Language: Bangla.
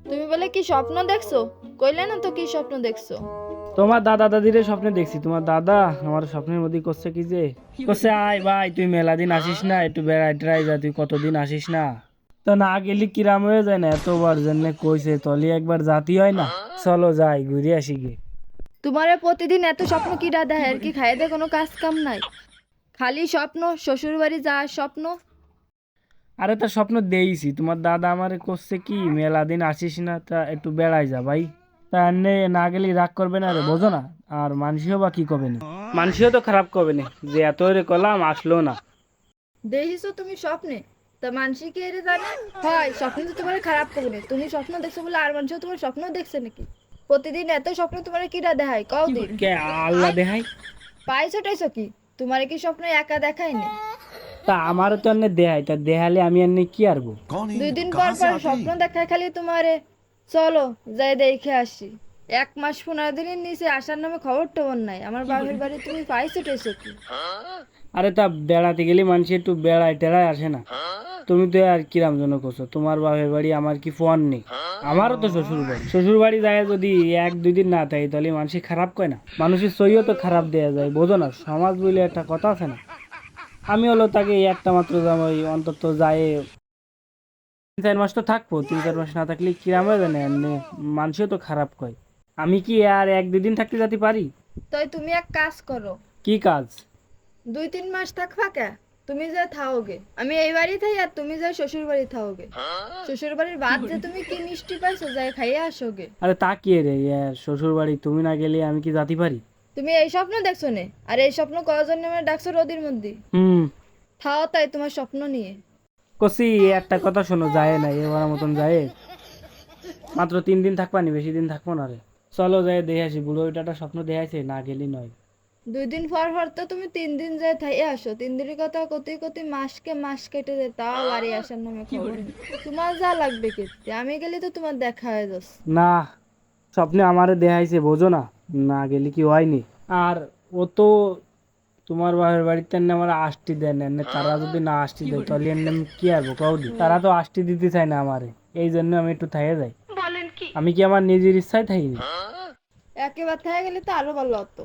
তুমি বলে কি স্বপ্ন দেখছো? কইলে না তো কি স্বপ্ন দেখছো? তোমার দাদা দাদিরে স্বপ্নে দেখছি। তোমার দাদা আমার স্বপ্নের মধ্যে করছে কি যে করছে, আয় ভাই তুই মেলা দিন আসিস না, একটু বেড়াই টেড়াই যা, তুই কতদিন আসিস না। তো না গেলি কিরাম হয়ে যায় না, এতবার জন্য কইছে তলি একবার জাতি হয় না। চলো যাই ঘুরে আসি গে। তোমারে প্রতিদিন এত স্বপ্ন কি দাদা আর কি খাইয়ে দে কোনো কাজ কাম নাই? খালি স্বপ্ন, শ্বশুর বাড়ি যাওয়ার স্বপ্ন। আরে তা স্বপ্ন দেইছি, তোমার দাদা আমারে করছে কি মেলা দিন আসিস না, তা একটু বেড়াই যা ভাই। তা এনে না গেলি রাগ করবে না রে, বোঝো না? আর মানসিও বা কি করবে না, মানসিও তো খারাপ করবে না যে এত রে কলাম আসলো না। দেখিছো তুমি স্বপ্নে? তা মানসি কি এর জানে? হয় স্বপ্ন তো তোমার খারাপ করবে। তুমি স্বপ্ন দেখছো বলে আর মানুষও তোমার স্বপ্ন দেখছে নাকি? প্রতিদিন এত স্বপ্ন তোমার কিরা দেখায় কও দিন? কে আল্লাহ দেখাই? পাইছো টাইছো কি? তোমার কি স্বপ্ন একা দেখায়নি? তা আমারও তো এনে দেহাই, তা দেহালে আমি এনে কি আরবো? 2 দিন পর পর স্বপ্ন দেখায় খালি তোমারে। চলো যাই দেখে আসি। 1 মাস 15 দিনের নিচে আসার নামে খবর টবর নাই। আমার বাপের বাড়ি তুমি পাইছো টাইছো কি? আরে তা বেড়াতে গেলে মানুষ একটু বেড়ায় টেড়ায় আসে না? তুমি তো আর কিরাম জন্য করছো, তোমার বাপের বাড়ি আমার কি ফোন নেই? আমারও তো শ্বশুর বাড়ি, শ্বশুর বাড়ি যায় যদি 1-2 দিন না থাকি তাহলে মানুষ খারাপ কয় না? মানুষের সইও তো খারাপ দেয়া যায়, বোঝো না? সমাজ বলে একটা কথা আছে না? আমি হলো তাকে এই একটা মাত্র জামাই, অন্তত যায় 3-4 মাস তো থাকবো। 3-4 মাস না থাকলে কিরাম হয়ে যায় না এমনি, মানুষও তো খারাপ কয়। আমি কি আর 1-2 দিন থাকতে যেতে পারি? তাই তুমি এক কাজ করো। কি কাজ? 2-3 মাস থাকবা কে? তুমি যে থাওগে আমি এই বাড়ি থাই আর তুমি যে শ্বশুর বাড়ি থাওগে। শ্বশুর বাড়ির ভাত যে তুমি কি মিষ্টি পাইছো যাই খাইয়ে আসোগে। আরে তা কি রে, শ্বশুর বাড়ি তুমি না গেলে আমি কি যেতে পারি? তুমি এই স্বপ্ন দেখছো নে? আর এই স্বপ্ন কয়জন নামে ডাকছো রোদের মধ্যে? হুম, থাও তাই তোমার স্বপ্ন নিয়ে। কসি একটা কথা শোনো, যায় না এবার মতন যায়, মাত্র 3 দিন থাকবা নি, বেশি দিন থাকবো না রে। চলো যাই দেখে আসি, বুড়ো ওইটা স্বপ্ন দেখাইছে, না গেলি নয়। 2 দিন পর পর তো তুমি 3 দিন যায় থাই আসো। 3 দিনের কথা কতি কতি মাসকে মাস কেটে যায় তাও বাড়ি আসার নামে খবর নেই। তোমার যা লাগবে কেটে আমি গেলে তো তোমার দেখা হয়ে যাচ্ছে। না, স্বপ্নে আমারে দেখাইছে, বোঝো না? না গেলি কি হয়নি? আর ও তো তোমার বাপের বাড়িতে এনে আমার আষ্টি দেয় না, এনে তারা যদি না আষ্টি দেয় তাহলে এনে আমি কি আরবো কাউদি? তারা তো আষ্টি দিতে চায় না আমারে, এই জন্য আমি একটু থাইয়ে যাই। আমি কি আমার নিজের ইচ্ছায় থাকি? একেবারে থেকে গেলে তো আরো ভালো হতো।